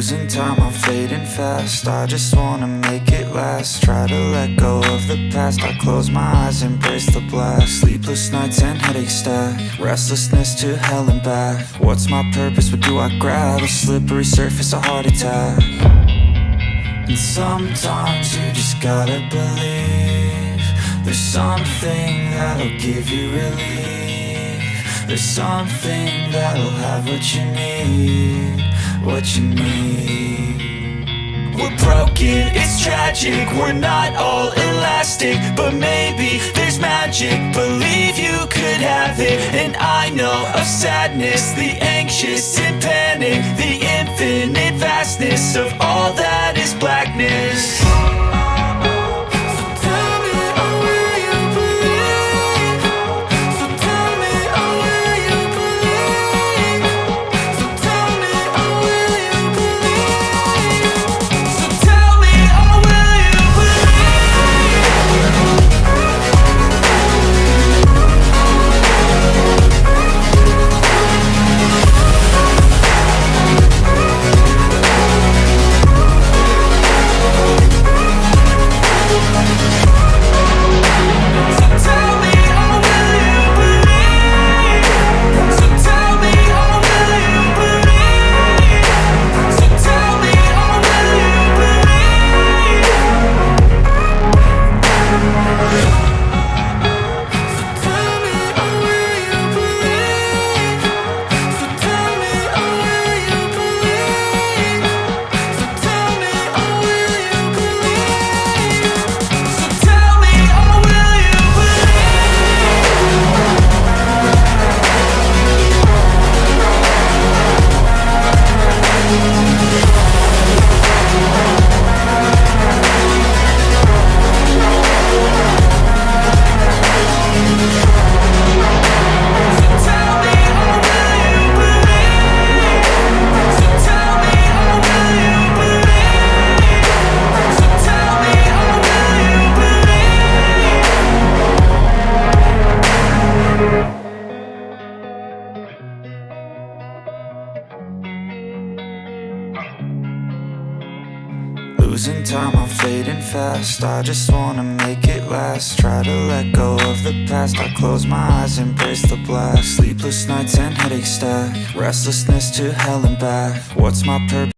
Losing time, I'm fading fast. I just wanna make it last. Try to let go of the past. I close my eyes, embrace the blast. Sleepless nights and headaches stack. Restlessness to hell and back. What's my purpose? What do I grab? A slippery surface, a heart attack. And sometimes you just gotta believe there's something that'll give you relief. There's something that'll have what you need, what you need. We're broken, it's tragic, we're not all elastic, but maybe there's magic. Believe you could have it. And I know of sadness, the anxious and panic, the infinite vastness of all that is blackness. Losing time, I'm fading fast. I just wanna make it last. Try to let go of the past. I close my eyes, embrace the blast. Sleepless nights and headaches stack. Restlessness to hell and back. What's my purpose?